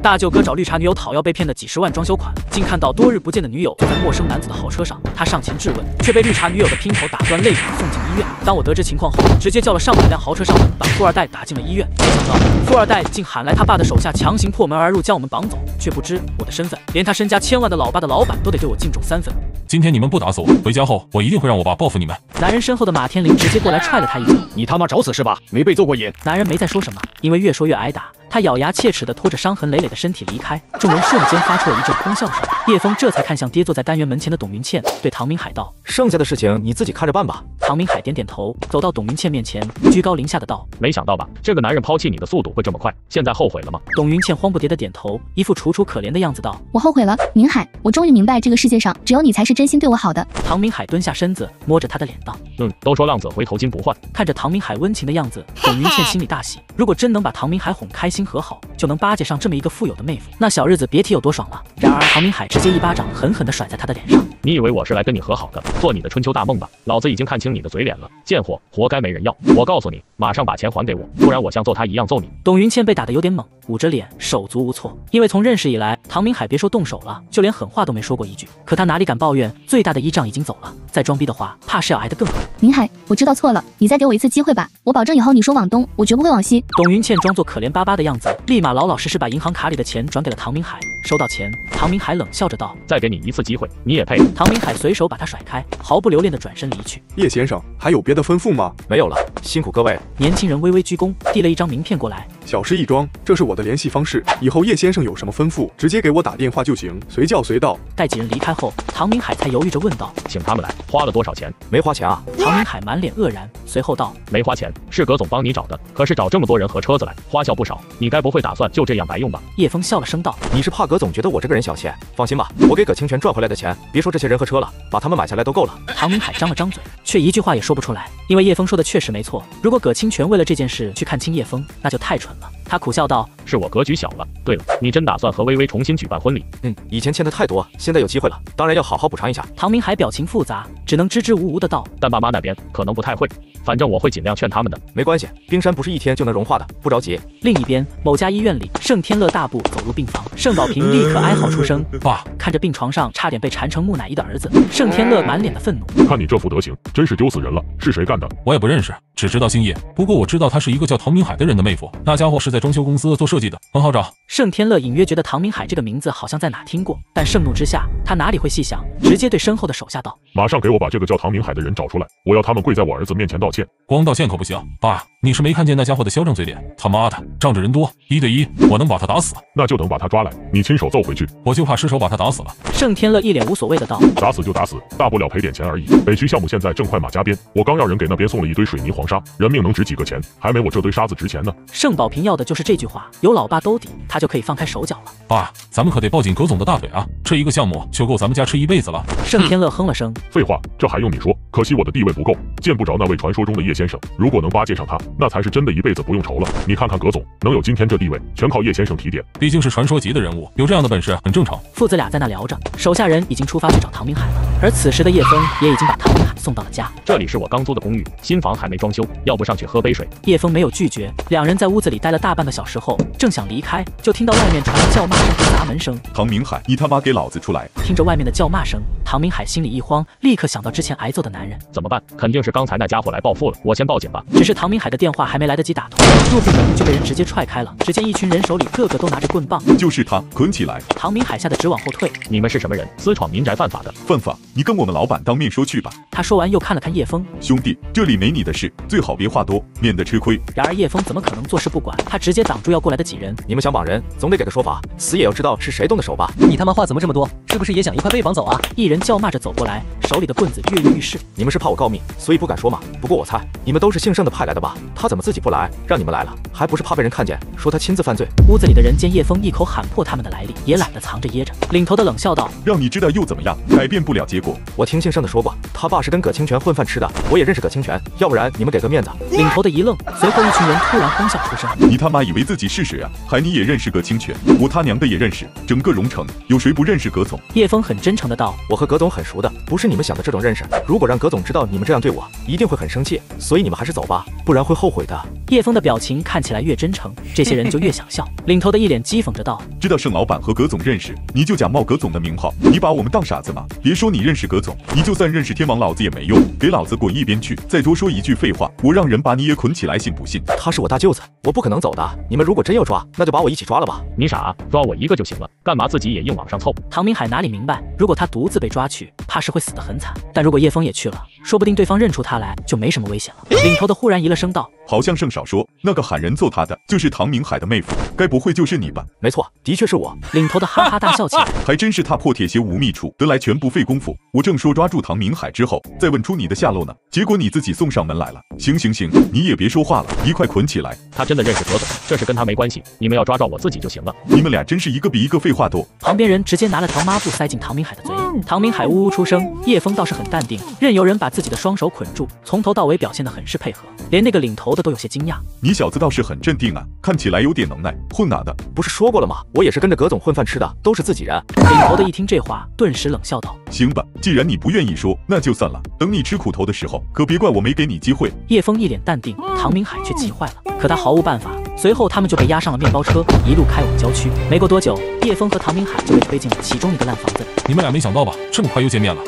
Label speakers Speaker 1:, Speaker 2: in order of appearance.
Speaker 1: 大舅哥找绿茶女友讨要被骗的几10万装修款，竟看到多日不见的女友坐在陌生男子的豪车上，他上前质问，却被绿茶女友的姘头打断，泪洒送进医院。当我得知情况后，直接叫了上百辆豪车上门，把富二代打进了医院。没想到富二代竟喊来他爸的手下，强行破门而入，将我们绑走，却不知我的身份，连他身家千万的老爸的老板都得对我敬重3分。
Speaker 2: 今天你们不打死我，回家后我一定会让我爸报复你们。
Speaker 1: 男人身后的马天林直接过来踹了他一脚，
Speaker 3: 你他妈找死是吧？没被揍过瘾？
Speaker 1: 男人没再说什么，因为越说越挨打。他咬牙切齿地拖着伤痕累累的身体离开，众人瞬间发出了一阵哄笑声。叶枫这才看向跌坐在单元门前的董云倩，对唐明海道：“
Speaker 4: 剩下的事情你自己看着办吧。”
Speaker 1: 唐明海点点头，走到董云倩面前，居高临下的道：“
Speaker 3: 没想到吧，这个男人抛弃你的速度会这么快，现在后悔了吗？”
Speaker 1: 董云倩慌不迭的点头，一副楚楚可怜的样子道：“
Speaker 5: 我后悔了，明海，我终于明白这个世界上只有你才是真心对我好的。”
Speaker 1: 唐明海蹲下身子，摸着他的脸道：“
Speaker 3: 都说浪子回头金不换。”
Speaker 1: 看着唐明海温情的样子，董云倩心里大喜，如果真能把唐明海哄开心和好，就能巴结上这么一个富有的妹夫，那小日子别提有多爽了。然而唐明海直接一巴掌狠狠地甩在他的脸上。
Speaker 3: 你以为我是来跟你和好的，做你的春秋大梦吧？老子已经看清你的嘴脸了，贱货，活该没人要。我告诉你，马上把钱还给我，不然我像揍他一样揍你。
Speaker 1: 董云倩被打得有点猛，捂着脸，手足无措。因为从认识以来，唐明海别说动手了，就连狠话都没说过一句。可他哪里敢抱怨？最大的依仗已经走了，再装逼的话，怕是要挨得更狠。
Speaker 5: 明海，我知道错了，你再给我一次机会吧，我保证以后你说往东，我绝不会往西。
Speaker 1: 董云倩装作可怜巴巴的样子，立马老老实实把银行卡里的钱转给了唐明海。收到钱，唐明海冷笑着道：“
Speaker 3: 再给你一次机会，你也配？”
Speaker 1: 唐明海随手把他甩开，毫不留恋地转身离去。
Speaker 6: 叶先生，还有别的吩咐吗？
Speaker 4: 没有了，辛苦各位。
Speaker 1: 年轻人微微鞠躬，递了一张名片过来。
Speaker 6: 小事一桩，这是我的联系方式，以后叶先生有什么吩咐，直接给我打电话就行，随叫随到。
Speaker 1: 待几人离开后，唐明海才犹豫着问道：“
Speaker 3: 请他们来，花了多少钱？”
Speaker 4: 没花钱啊。
Speaker 1: 唐明海满脸愕然，随后道：“
Speaker 3: 没花钱，是葛总帮你找的，可是找这么多人和车子来，花销不少，你该不会打算就这样白用吧？”
Speaker 1: 叶枫笑了声道：“
Speaker 4: 你是怕葛总觉得我这个人小气？放心吧，我给葛清泉赚回来的钱，别说这些人和车了，把他们买下来都够了。”
Speaker 1: 唐明海张了张嘴，却一句话也说不出来，因为叶枫说的确实没错。如果葛清泉为了这件事去看清叶枫，那就太蠢了。他苦笑道：“
Speaker 3: 是我格局小了。对了，你真打算和微微重新举办婚礼？”“
Speaker 4: 以前欠的太多，现在有机会了，当然要好好补偿一下。”
Speaker 1: 唐明海表情复杂，只能支支吾吾的道：“
Speaker 3: 但爸妈那边可能不太会，反正我会尽量劝他们的。”“
Speaker 4: 没关系，冰山不是一天就能融化的，不着急。”
Speaker 1: 另一边，某家医院里，盛天乐大步走入病房，盛宝平立刻哀嚎出声：“
Speaker 2: 爸！”
Speaker 1: 看着病床上差点被缠成木乃伊的儿子，盛天乐满脸的愤怒：“
Speaker 7: 看你这副德行，真是丢死人了！是谁干的？”“
Speaker 2: 我也不认识，只知道姓叶。不过我知道他是一个叫唐明海的人的妹夫，那家伙是在装修公司做设计的，很好找。”
Speaker 1: 盛天乐隐约觉得唐明海这个名字好像在哪听过，但盛怒之下，他哪里会细想，直接对身后的手下道：“
Speaker 7: 马上给我把这个叫唐明海的人找出来，我要他们跪在我儿子面前道歉。”“
Speaker 2: 光道歉可不行，爸，你是没看见那家伙的嚣张嘴脸？他妈的，仗着人多，1对1，我能把他打死。”“
Speaker 7: 那就等把他抓来，你亲手揍回去。”“
Speaker 2: 我就怕失手把他打死了。”
Speaker 1: 盛天乐一脸无所谓的道：“
Speaker 7: 打死就打死，大不了赔点钱而已。北区项目现在正快马加鞭，我刚要人给那边送了一堆水泥黄沙，人命能值几个钱？还没我这堆沙子值钱呢。”
Speaker 1: 盛宝平要的就是这句话，有老爸兜底，他就可以放开手脚了。
Speaker 2: “爸，咱们可得抱紧葛总的大腿啊！这一个项目就够咱们家吃一辈子了。”
Speaker 1: 盛天乐哼了声：“
Speaker 7: 废话，这还用你说？可惜我的地位不够，见不着那位传说中的叶先生。如果能巴结上他，那才是真的一辈子不用愁了。你看看葛总能有今天这地位，全靠叶先生提点。
Speaker 2: 毕竟是传说级的人物，有这样的本事很正常。”
Speaker 1: 父子俩在那聊着，手下人已经出发去找唐明海了，而此时的叶枫也已经把唐明海送到了家。
Speaker 3: “这里是我刚租的公寓，新房还没装修，要不上去喝杯水？”
Speaker 1: 叶枫没有拒绝，两人在屋子里待了大半个小时后，正想离开，就听到外面传来叫骂声和砸门声。
Speaker 8: “唐明海，你他妈给老子出来！”
Speaker 1: 听着外面的叫骂声，唐明海心里一慌，立刻想到之前挨揍的男人，
Speaker 3: 怎么办？肯定是刚才那家伙来报复了，我先报警吧。
Speaker 1: 只是唐明海的电话还没来得及打通，入病门就被人直接踹开了。只见一群人手里个个都拿着棍棒，
Speaker 8: 就是他，捆起来！
Speaker 1: 唐明海吓得直往后退。
Speaker 3: “你们是什么人？私闯民宅犯法的？”“
Speaker 8: 犯法？你跟我们老板当面说去吧。”
Speaker 1: 他说完又看了看叶枫：“
Speaker 8: 兄弟，这里没你的事，最好别话多，免得吃亏。”
Speaker 1: 然而叶枫怎么可能坐视不管？他直接挡住要过来的几人：“
Speaker 4: 你们想绑人，总得给个说法，死也要知道是谁动的手吧？”“
Speaker 9: 你他妈话怎么这么多？是不是也想一块被绑走啊？”
Speaker 1: 一人叫骂着走过来，手里的棍子跃跃欲试。
Speaker 4: “你们是怕我告密，所以不敢说吗？不过我猜你们都是姓盛的派来的吧？他怎么自己不来，让你们来了？还不是怕被人看见，说他亲自犯罪？”
Speaker 1: 屋子里的人见叶枫一口喊破他们的来历，也懒得藏着掖着，领头的冷笑道：“
Speaker 8: 让你知道又怎么样？改变不了结果。
Speaker 4: 我听姓盛的说过，他爸是跟葛清泉混饭吃的，我也认识葛清泉，要不然你们给个面子。”
Speaker 1: 领头的一愣，随后一群人突然哄笑出声：“
Speaker 8: 你他妈以为自己是谁啊？还你也认识葛清泉？我他娘的也认识，整个荣城有谁不认识葛总？”
Speaker 1: 叶枫很真诚的道：“
Speaker 4: 我和葛总很熟的，不是你们想的这种认识。如果让葛总知道你们这样对我，一定会很生气。所以你们还是走吧，不然会后悔的。
Speaker 1: 叶枫的表情看起来越真诚，这些人就越想笑。领头的一脸讥讽着道：“
Speaker 8: 知道盛老板和葛总认识，你就假冒葛总的名号，你把我们当傻子吗？别说你认识葛总，你就算认识天王老子也没用，给老子滚一边去！再多说一句废话，我让人把你也捆起来，信不信？”
Speaker 4: 他是我大舅子，我不可能走的。你们如果真要抓，那就把我一起抓了吧。
Speaker 3: 你傻啊，抓我一个就行了，干嘛自己也硬往上凑？
Speaker 1: 唐明海哪里明白，如果他独自被抓去，怕是会死得很惨。但如果叶枫也去了，说不定对方认出他来，就没什么危险了。领头的忽然移了声道：“
Speaker 8: 好像盛少说，那个喊人揍他的就是唐明海的妹夫，该不会就是你吧？”
Speaker 4: 没错，的确是我。
Speaker 1: 领头的哈哈大笑起来，
Speaker 8: 还真是踏破铁鞋无觅处，得来全不费功夫。我正说抓住唐明海之后，再问出你的下落呢，结果你自己送上门来了。行，你也别说话了，一块捆起来。
Speaker 3: 他真的认识葛总，这事跟他没关系，你们要抓我自己就行了。
Speaker 8: 你们俩真是一个比一个废话多。
Speaker 1: 旁边人直接拿了条抹布塞进唐明海的嘴里，唐明海呜呜出声。叶枫倒是很淡定，任由人把自己的双手捆住，从头到尾表现得很是配合，连那个领头的都有些惊讶。
Speaker 8: 你小子倒是很镇定啊，看起来有点能耐。混哪的？
Speaker 4: 不是说过了吗？我也是跟着葛总混饭吃的，都是自己人。
Speaker 1: 领头的一听这话，顿时冷笑道：“
Speaker 8: 行吧，既然你不愿意说，那就算了。等你吃苦头的时候，可别怪我没给你机会。”
Speaker 1: 叶枫一脸淡定，唐明海却急坏了，可他毫无办法。随后他们就被押上了面包车，一路开往郊区。没过多久，叶枫和唐明海就被推进了其中一个烂房子里。
Speaker 2: 你们俩没想到吧？这么快又见面了。